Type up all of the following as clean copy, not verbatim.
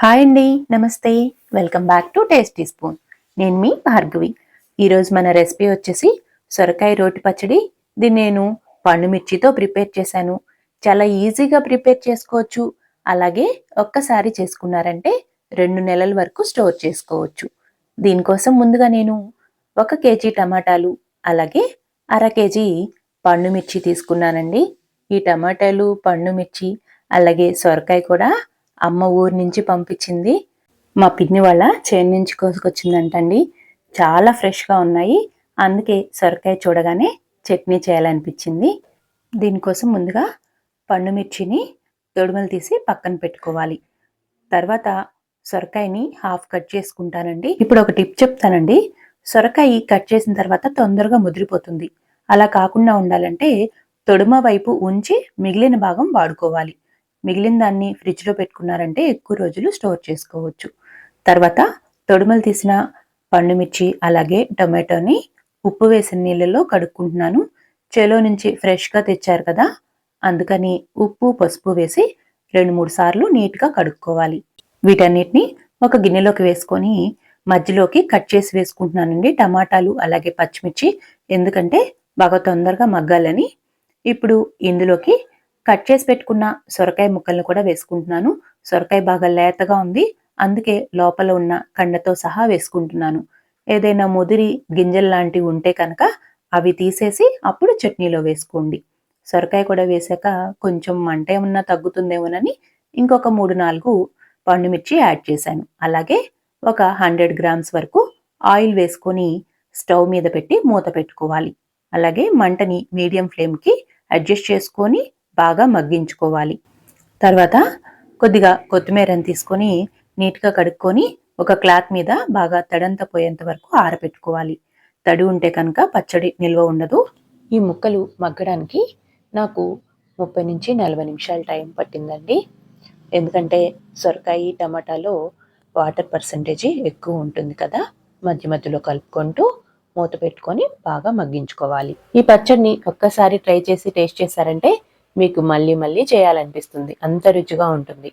Hi అండి, నమస్తే. Welcome back to tasty spoon. నేను మీ భార్గవి. ఈరోజు మన రెసిపీ వచ్చేసి సొరకాయ రోటి పచ్చడి. దీన్ని నేను పండు మిర్చితో ప్రిపేర్ చేశాను. చాలా ఈజీగా ప్రిపేర్ చేసుకోవచ్చు. అలాగే ఒక్కసారి చేసుకున్నారంటే 2 నెలల వరకు స్టోర్ చేసుకోవచ్చు. దీనికోసం ముందుగా నేను 1 కేజీ టమాటాలు, అలాగే అర కేజీ పండు మిర్చి తీసుకున్నానండి. ఈ టమాటాలు, పండు మిర్చి, అలాగే సొరకాయ కూడా అమ్మ ఊరు నుంచి పంపించింది. మా పిన్ని వాళ్ళ చేను నుంచి కోసుకొచ్చిందంటండి. చాలా ఫ్రెష్గా ఉన్నాయి. అందుకే సొరకాయ చూడగానే చట్నీ చేయాలనిపించింది. దీనికోసం ముందుగా పండు మిర్చిని తొడుమలు తీసి పక్కన పెట్టుకోవాలి. తర్వాత సొరకాయని హాఫ్ కట్ చేసుకుంటానండి. ఇప్పుడు ఒక టిప్ చెప్తానండి. సొరకాయ కట్ చేసిన తర్వాత తొందరగా ముదిరిపోతుంది. అలా కాకుండా ఉండాలంటే తొడుమ వైపు ఉంచి మిగిలిన భాగం వాడుకోవాలి. మిగిలిన దాన్ని ఫ్రిడ్జ్లో పెట్టుకున్నారంటే ఎక్కువ రోజులు స్టోర్ చేసుకోవచ్చు. తర్వాత తొడుమలు తీసిన పండుమిర్చి అలాగే టొమాటోని ఉప్పు వేసిన నీళ్ళలో కడుక్కుంటున్నాను. చేలో నుంచి ఫ్రెష్గా తెచ్చారు కదా, అందుకని ఉప్పు పసుపు వేసి 2-3 సార్లు నీట్గా కడుక్కోవాలి. వీటన్నిటిని ఒక గిన్నెలోకి వేసుకొని మధ్యలోకి కట్ చేసి వేసుకుంటున్నానండి టమాటాలు అలాగే పచ్చిమిర్చి, ఎందుకంటే బాగా తొందరగా మగ్గాలని. ఇప్పుడు ఇందులోకి కట్ చేసి పెట్టుకున్న సొరకాయ ముక్కలను కూడా వేసుకుంటున్నాను. సొరకాయ బాగా లేతగా ఉంది, అందుకే లోపల ఉన్న కండతో సహా వేసుకుంటున్నాను. ఏదైనా ముదిరి గింజలు లాంటివి ఉంటే కనుక అవి తీసేసి అప్పుడు చట్నీలో వేసుకోండి. సొరకాయ కూడా వేసాక కొంచెం మంట ఏమన్నా తగ్గుతుందేమోనని ఇంకొక 3-4 పండుమిర్చి యాడ్ చేశాను. అలాగే ఒక 100 గ్రామ్స్ వరకు ఆయిల్ వేసుకొని స్టవ్ మీద పెట్టి మూత పెట్టుకోవాలి. అలాగే మంటని మీడియం ఫ్లేమ్కి అడ్జస్ట్ చేసుకొని బాగా మగ్గించుకోవాలి. తర్వాత కొద్దిగా కొత్తిమీరని తీసుకొని నీట్గా కడుక్కొని ఒక క్లాత్ మీద బాగా తడంతా పోయేంత వరకు ఆరబెట్టుకోవాలి. తడి ఉంటే కనుక పచ్చడి నిల్వ ఉండదు. ఈ ముక్కలు మగ్గడానికి నాకు 30-40 నిమిషాలు టైం పట్టిందండి. ఎందుకంటే సొరకాయ టమాటాలో వాటర్ పర్సంటేజ్ ఎక్కువ ఉంటుంది కదా. మధ్య మధ్యలో కలుపుకుంటూ మూత పెట్టుకొని బాగా మగ్గించుకోవాలి. ఈ పచ్చడిని ఒక్కసారి ట్రై చేసి టేస్ట్ చేశారంటే మీకు మళ్ళీ మళ్ళీ చేయాలనిపిస్తుంది, అంత రుచిగా ఉంటుంది.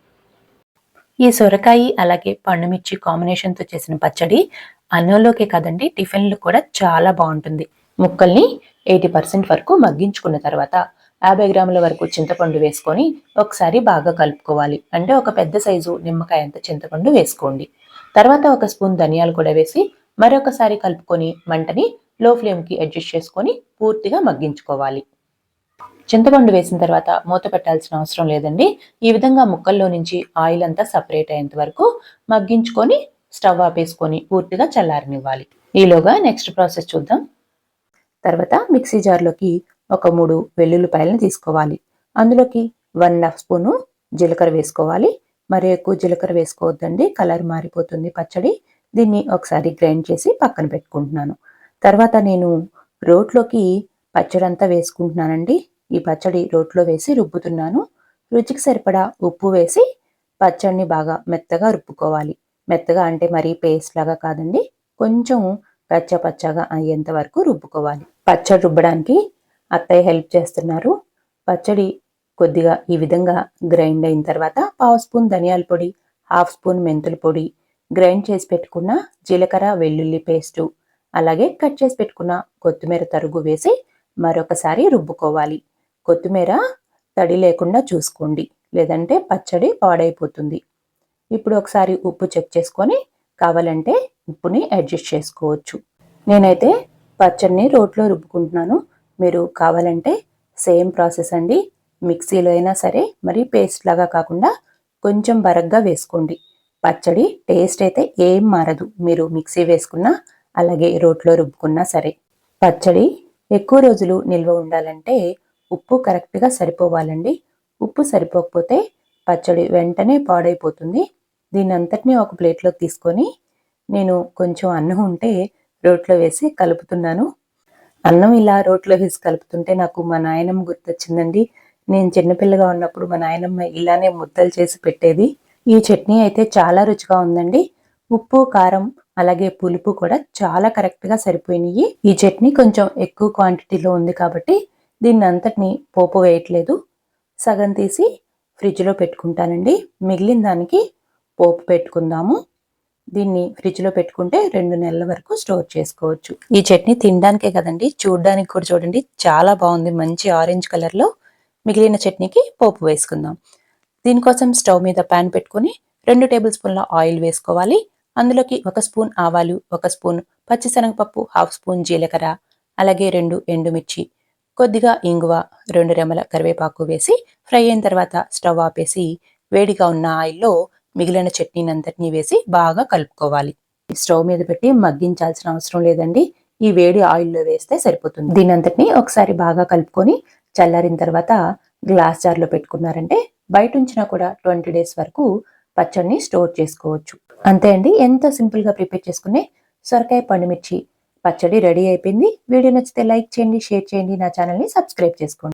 ఈ సొరకాయ అలాగే పండుమిర్చి కాంబినేషన్తో చేసిన పచ్చడి అన్నంలోకే కాదండి, టిఫిన్లు కూడా చాలా బాగుంటుంది. ముక్కల్ని 80% వరకు మగ్గించుకున్న తర్వాత 50 గ్రాముల వరకు చింతపండు వేసుకొని ఒకసారి బాగా కలుపుకోవాలి. అంటే ఒక పెద్ద సైజు నిమ్మకాయ అంత చింతపండు వేసుకోండి. తర్వాత 1 స్పూన్ ధనియాలు కూడా వేసి మరొకసారి కలుపుకొని మంటని లో ఫ్లేమ్కి అడ్జస్ట్ చేసుకొని పూర్తిగా మగ్గించుకోవాలి. చింతపండు వేసిన తర్వాత మూత పెట్టాల్సిన అవసరం లేదండి. ఈ విధంగా ముక్కల్లో నుంచి ఆయిల్ అంతా సపరేట్ అయ్యేంత వరకు మగ్గించుకొని స్టవ్ ఆపేసుకొని పూర్తిగా చల్లారనివ్వాలి. ఈలోగా నెక్స్ట్ ప్రాసెస్ చూద్దాం. తర్వాత మిక్సీ జార్లోకి ఒక 3 వెల్లుల్లిపాయలను తీసుకోవాలి. అందులోకి 1.5 స్పూను జీలకర్ర వేసుకోవాలి. మరి ఎక్కువ జీలకర్ర వేసుకోవద్దండి, కలర్ మారిపోతుంది పచ్చడి. దీన్ని ఒకసారి గ్రైండ్ చేసి పక్కన పెట్టుకుంటున్నాను. తర్వాత నేను రోట్లోకి పచ్చడి అంతా వేసుకుంటున్నానండి. ఈ పచ్చడి రోట్లో వేసి రుబ్బుతున్నాను. రుచికి సరిపడా ఉప్పు వేసి పచ్చడిని బాగా మెత్తగా రుబ్బుకోవాలి. మెత్తగా అంటే మరీ పేస్ట్ లాగా కాదండి, కొంచెం కచ్చపచ్చగా అయ్యేంత వరకు రుబ్బుకోవాలి. పచ్చడి రుబ్బడానికి అత్తయ్య హెల్ప్ చేస్తున్నారు. పచ్చడి కొద్దిగా ఈ విధంగా గ్రైండ్ అయిన తర్వాత 1/2 స్పూన్ ధనియాల పొడి, 1/2 స్పూన్ మెంతుల పొడి, గ్రైండ్ చేసి పెట్టుకున్న జీలకర్ర వెల్లుల్లి పేస్టు, అలాగే కట్ చేసి పెట్టుకున్న కొత్తిమీర తరుగు వేసి మరొకసారి రుబ్బుకోవాలి. కొత్తిమీర తడి లేకుండా చూసుకోండి, లేదంటే పచ్చడి పాడైపోతుంది. ఇప్పుడు ఒకసారి ఉప్పు చెక్ చేసుకొని కావాలంటే ఉప్పుని అడ్జస్ట్ చేసుకోవచ్చు. నేనైతే పచ్చడిని రోట్లో రుబ్బుకుంటున్నాను. మీరు కావాలంటే సేమ్ ప్రాసెస్ అండి, మిక్సీలో అయినా సరే మరి పేస్ట్ లాగా కాకుండా కొంచెం బరగ్గా వేసుకోండి. పచ్చడి టేస్ట్ అయితే ఏం మారదు, మీరు మిక్సీ వేసుకున్నా అలాగే రోట్లో రుబ్బుకున్నా సరే. పచ్చడి ఎక్కువ రోజులు నిల్వ ఉండాలంటే ఉప్పు కరెక్ట్గా సరిపోవాలండి. ఉప్పు సరిపోకపోతే పచ్చడి వెంటనే పాడైపోతుంది. దీన్ని అంతటినీ ఒక ప్లేట్లోకి తీసుకొని నేను కొంచెం అన్నం ఉంటే రోట్లో వేసి కలుపుతున్నాను. అన్నం ఇలా రోట్లో వేసి కలుపుతుంటే నాకు మా నాయనమ్మ గుర్తొచ్చిందండి. నేను చిన్నపిల్లగా ఉన్నప్పుడు మా నాయనమ్మ ఇలానే ముద్దలు చేసి పెట్టేది. ఈ చట్నీ అయితే చాలా రుచిగా ఉందండి. ఉప్పు కారం అలాగే పులుపు కూడా చాలా కరెక్ట్గా సరిపోయినాయి. ఈ చట్నీ కొంచెం ఎక్కువ క్వాంటిటీలో ఉంది కాబట్టి దీన్ని అంతటిని పోపు వేయట్లేదు, సగం తీసి ఫ్రిడ్జ్లో పెట్టుకుంటానండి. మిగిలిన దానికి పోపు పెట్టుకుందాము. దీన్ని ఫ్రిడ్జ్లో పెట్టుకుంటే 2 నెలల వరకు స్టోర్ చేసుకోవచ్చు. ఈ చట్నీ తినడానికే కదండి, చూడడానికి కూడా చూడండి చాలా బాగుంది. మంచి ఆరెంజ్ కలర్లో. మిగిలిన చట్నీకి పోపు వేసుకుందాం. దీనికోసం స్టవ్ మీద ప్యాన్ పెట్టుకుని 2 టేబుల్ స్పూన్ల ఆయిల్ వేసుకోవాలి. అందులోకి 1 స్పూన్ ఆవాలు, 1 స్పూన్ పచ్చిశనగపప్పు, 1/2 స్పూన్ జీలకర్ర, అలాగే 2 ఎండుమిర్చి, కొద్దిగా ఇంగువ, 2 రెమ్మల కరివేపాకు వేసి ఫ్రై అయిన తర్వాత స్టవ్ ఆపేసి వేడిగా ఉన్న ఆయిల్లో మిగిలిన చట్నీనంతటినీ వేసి బాగా కలుపుకోవాలి. స్టవ్ మీద పెట్టి మగ్గించాల్సిన అవసరం లేదండి, ఈ వేడి ఆయిల్లో వేస్తే సరిపోతుంది. దీనంతటినీ ఒకసారి బాగా కలుపుకొని చల్లారిన తర్వాత గ్లాస్ జార్లో పెట్టుకున్నారంటే బయట ఉంచినా కూడా 20 డేస్ వరకు పచ్చడిని స్టోర్ చేసుకోవచ్చు. అంతే అండి, ఎంతో సింపుల్గా ప్రిపేర్ చేసుకునే సొరకాయ పండుమిర్చి పచ్చడి రెడీ అయిపోయింది. వీడియో నచ్చితే లైక్ చేయండి, షేర్ చేయండి, నా ఛానల్ని సబ్స్క్రైబ్ చేసుకోండి.